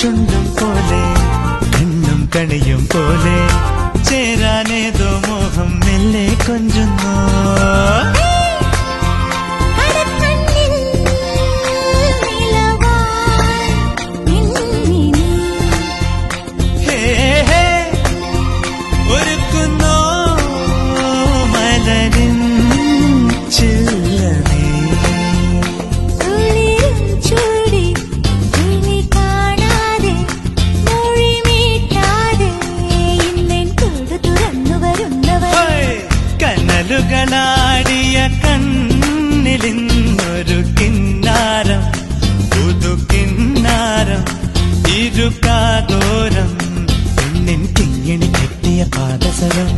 ചുണ്ടും പോലെ കണ്ണും കണിയും പോലെ ചേരാനേതോ മോഹം മെല്ലെ കൊഞ്ചുന്നു. ാടിയ കണ്ണിലിന്നൊരു കിന്നാരം പുതു കിന്നാരം ഇരുകാതോരം പെണ്ണിൻ കിങ്ങിണി കെട്ടിയ പാദസരം.